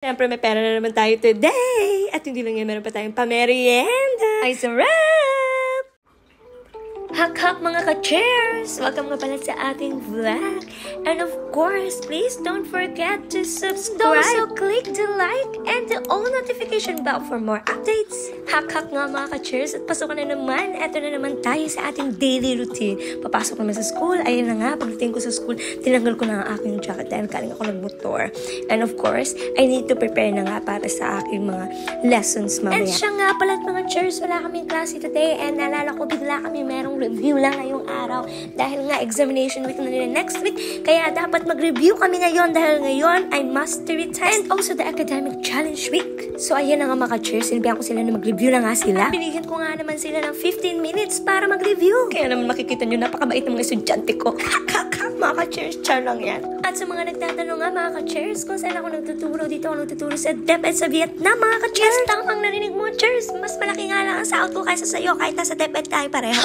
Siyempre, may pera na naman tayo today. At hindi lang yan, meron pa tayong pamerienda. Ay, sarap! Hak-hak mga ka-cheers! Welcome nga pala sa ating vlog. And of course, please don't forget to subscribe. Also, click the like and the all notification bell for more updates. Hak-hak nga mga ka-cheers. At pasok na naman. Eto na naman tayo sa ating daily routine. Papasok naman sa school. Ayun na nga, pagdating ko sa school, tinanggal ko na ang aking jacket dahil kaling ako nagmotor. And of course, I need to prepare na nga para sa aking mga lessons mamaya. And siya nga pala mga cheers, wala kaming klase today. And naalala ko, bigla kami merong review lang ngayong araw dahil nga examination week na nila next week, kaya dapat mag-review kami ngayon dahil ngayon ay mastery test and also the academic challenge week. So ayan na nga mga ka-cheers, sinabihan ko sila na mag-review na nga sila. Binigyan ko nga naman sila ng 15 minutes para mag-review. Kaya naman makikita nyo, napakabait ng mga estudyante ko. Mga ka-cheers, char lang yan. At sa mga nagtatanong nga mga ka-cheers kung saan ako nagtuturo, dito ako nagtuturo sa DepEd sa Vietnam mga ka-cheers. Tangkang narinig mo, cheers, mas malaki nga lang ang sahod ko kaysa sa'yo kahit nasa DepEd tayo pareho.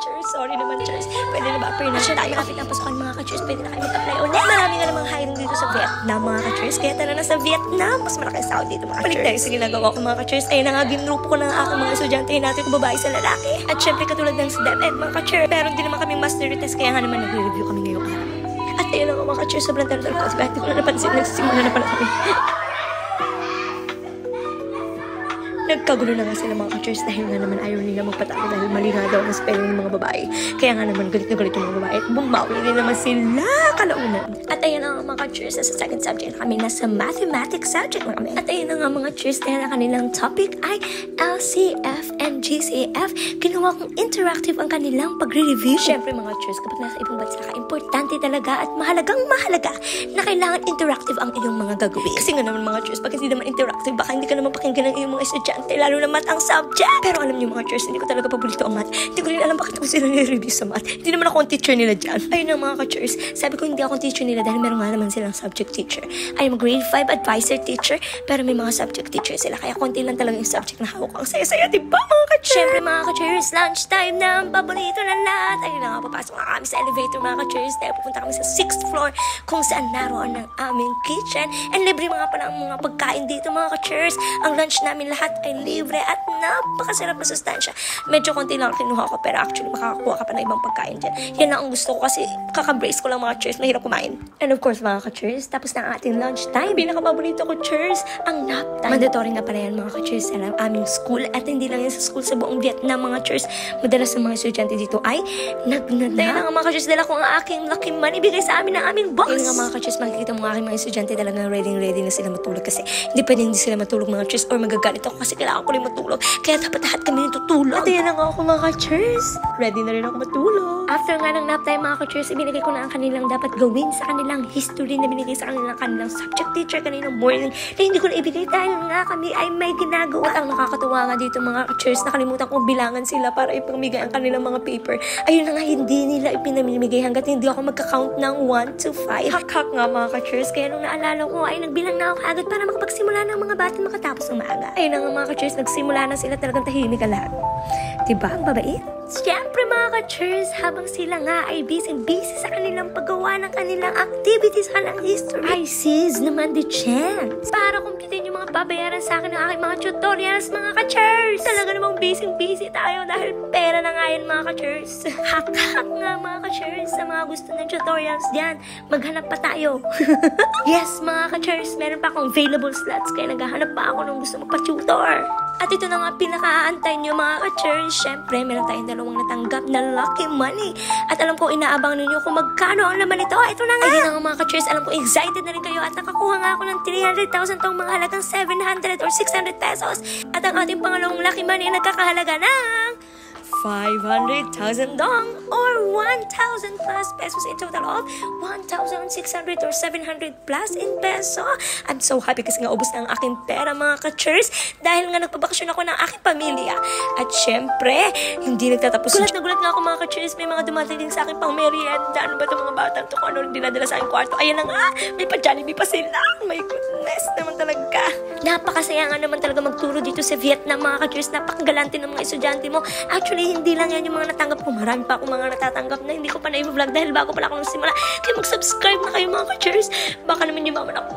Cheers, sorry naman cheers. Pwede na ba appear na siya tayo? Malapit ang pasukan mga ka-cheers, pwede na kayo mag-apply ulit. Marami nga namang hiring dito sa Vietnam mga ka-cheers. Kaya tara na sa Vietnam, mas malaki ang sahod dito mga ka-cheers. Balik tayo sa ginagawa ko mga ka-cheers. Ayun na nga, ginrupo ko na ang aking mga estudyante natin kung babae sa lalaki. At syempre katulad ng sa DepEd mga ka-cheers. Pero hindi naman kami mastery test, kaya nga naman nag-review kami ngayong araw. At ayun na nga mga ka-cheers, sobrang tagal ko. Kasi hindi ko na napansin, nagsisimula na pala kami. Nagkagulo na nga sila mga ka-cheers dahil nga naman ayaw nila magpatalo dahil mali nga daw ang spelling ng mga babae. Kaya nga naman galit na galit yung mga babae at bumawi din naman sila kalaunan. At ayun na nga mga ka-cheers, sa second subject na kami, nasa mathematics subject na kami. At ayun na nga mga cheers, dahil ang kanilang topic ay LCF and GCF. Ginawa kong interactive ang kanilang pagre-review. Siyempre mga cheers, kapag nasa ibang bansa ka, importante talaga at mahalagang mahalaga na kailangan interactive ang iyong mga gagawin. Kasi nga naman mga cheers, pag hindi naman interactive, baka hindi ka naman pakinggan ng iyong mga estudyante, lalo na math ang subject. Pero alam niyo mga cheers, hindi ko talaga paborito ang math. Hindi ko rin alam bakit ko sila nire-review sa math. Hindi naman ako ang teacher nila dyan. Ayun na mga ka-cheers, sabi ko hindi ako ang teacher nila dahil meron nga naman silang subject teacher. I am grade 5 advisor teacher, pero may mga subject teacher sila. Kaya konti lang talaga yung subject na hawak ko. Ang saya-saya, diba mga ka-cheers? Siyempre mga ka-cheers, lunchtime na ang paborito na lahat. Ayun na nga, papasok nga kami sa elevator mga ka-cheers dahil pupunta kami sa 6th floor kung saan naroon ng aming kitchen. And libre mga pala ang mga pagkain dito mga ka-cheers. Ang lunch namin lahat ay libre at napakasarap na sustansya. Medyo konti lang kinuha ko pero actually makakakuha ka pa ng ibang pagkain dyan. Yan na ang gusto ko kasi kaka-brace ko lang mga cheers, mahirap kumain. And of course mga ka-cheers, tapos na ang ating lunch time. Pinakapaborito ko cheers, ang nap time. Mandatory nga pala yan mga ka-cheers sa aming school at hindi lang yan sa school sa buong Vietnam mga cheers. Madalas ng mga estudyante dito ay nagnanap. Dahil nga mga ka-cheers, dala ko ang aking lucky money bigay sa amin ng aming boss. Yun nga mga ka-cheers, makikita mo aking mga estudyante talagang ready na sila matulog kasi hindi pwedeng hindi sila matulog mga cheers or magagalit ako kasi kailangan ko rin matulog. Kaya dapat lahat kami natutulog. At yan na nga ako mga ka-cheers. Ready na rin ako matulog. After nga ng nap time mga ka-cheers, ibinigay ko na ang kanilang dapat gawin sa kanilang history na binigay sa kanilang subject teacher kaninang morning na hindi ko na ibigay dahil nga kami ay may ginagawa. At ang nakakatuwa nga dito mga ka-cheers, nakalimutan kong bilangan sila para ipamigay ang kanilang mga paper. Ayun na nga, hindi nila ipinamimigay hanggat hindi ako magka-count ng 1 to 5. Hak-hak nga mga ka-cheers. Kaya nung naalala ko ay nagbilang na ako agad para makapagsimula ng mga bata makatapos ng maaga. Ayun na nga mga ka-cheers, nagsimula na sila, talagang tahimik ka lahat. Diba? Ang babait? Siyempre mga ka-cheers, habang sila nga ay busy sa kanilang paggawa ng kanilang activities sa kanilang history, ay sis naman the chance para kumpitin yung mga babayaran sa akin ng aking mga tutorials mga ka-cheers. Talaga namang busy tayo dahil pera na nga yan mga ka-cheers. Hak-hak nga mga ka-cheers, sa mga gusto ng tutorials dyan, maghanap pa tayo. Yes mga ka-cheers, meron pa akong available slots kaya naghahanap pa ako ng gusto magpa-tutor. At ito na nga pinaka-aantay nyo mga ka-cheers. Siyempre, meron tayong dalawang natanggap na lucky money. At alam ko, inaabang ninyo kung magkano ang laman nito. Ito na nga. Ayun na nga mga ka-cheers. Alam ko, excited na rin kayo. At nakakuha nga ako ng 300,000 tong mga halagang 700 or 600 pesos. At ang ating pangalawang lucky money ay nagkakahalaga ng 500,000 dong or 1,000 plus pesos in total of 1,600 or 700 plus in peso. I'm so happy kasi nga ubos na ang aking pera mga ka-cheers dahil nga nagpabakasyon ako ng aking pamilya. At syempre, hindi nagtatapos. Gulat na gulat nga ako mga ka-cheers, may mga dumadating sa akin pang merienda. Ano ba itong mga batang to? Kung ano rin dinadala sa aking kwarto? Ayan na nga, may pa-Jollibee pa sila. My goodness naman talaga. Napakasaya nga naman talaga magturo dito sa Vietnam, mga ka-cheers. Napakagalante ng mga estudyante mo. Actually, hindi lang yan yung mga natanggap ko. Marami pa akong mga natatanggap na hindi ko pa na-vlog dahil bago pala ako nung simula. Kaya mag-subscribe na kayo, mga ka-cheers. Baka naman yung maman ako.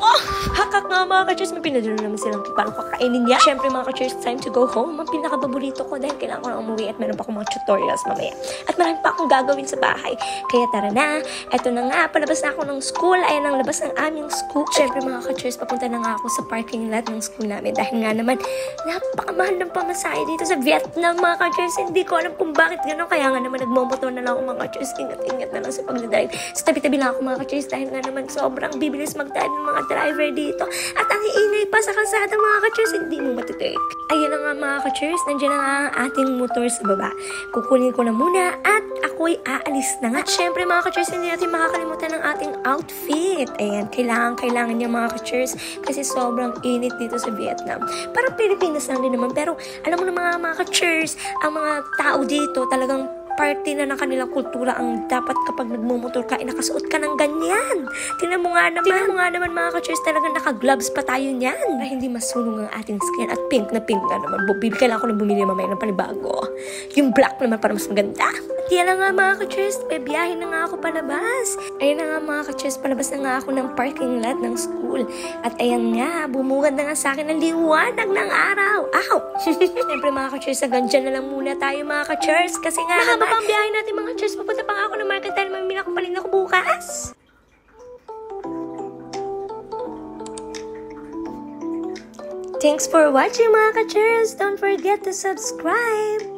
Hakak nga, mga ka-cheers. May pinadala naman silang paano kakainin niya. Siyempre, mga ka-cheers, time to go home. Ang pinakapaborito ko dahil kailangan ko na umuwi at meron pa akong mga tutorials mamaya. At marami pa akong gagawin sa bahay. Kaya tara na. Eto na nga, palabas na ako ng school. Ayan ang labas ng aming school. Siyempre, mga ka-cheers, papunta na nga ako sa parking lot ng school namin. Dahil nga naman, napakamahal ng pamasahe dito sa Vietnam, mga ka-cheers. Hindi ko alam kung bakit gano'n. Kaya nga naman, nagmomotor na lang ako, mga ka-cheers. Ingat-ingat na lang sa pagdadrive. Sa tabi-tabi lang ako, mga ka-cheers. Dahil nga naman, sobrang bibilis mag-drive ng mga driver dito. At ang iingay pa sa kalsada, mga ka-cheers, hindi mo matitake. Ayan na nga, mga ka-cheers. Nandiyan na nga ang ating motor sa baba. Kukunin ko na muna at ako'y aalis na nga. At syempre, mga ka-cheers, hindi natin makakalimutan ng ating outfit. Ayan, kailangan niya, mga ka-cheers, kasi sobrang init dito sa Vietnam. Parang Pilipinas lang din naman, pero alam mo na mga ka-cheers, ang mga tao dito talagang party na ng kanilang kultura ang dapat kapag nagmumotor ka, nakasuot ka ng ganyan. Tingnan mo nga naman, mga ka-cheers, talagang naka-gloves pa tayo niyan. Na hindi masunog ang ating skin at pink na naman. Kailangan ko na bumili mamaya ng panibago. Yung black naman para mas maganda. At yan na nga, mga ka-cheers, biyahe na nga ako palabas. Ayan na nga, mga ka-cheers, palabas na nga ako ng parking lot ng school. At ayan nga, bumungad na nga sa akin ang liwanag ng araw. Ow! Siyempre, mga ka-cheers, hanggang dyan na lang muna tayo, mga ka-cheers, kasi nga naman, pang biyahe natin, mga cheers. Papunta pa nga ako ng market dahil mamimili ako paling ako bukas. Thanks for watching, mga ka-cheers. Don't forget to subscribe.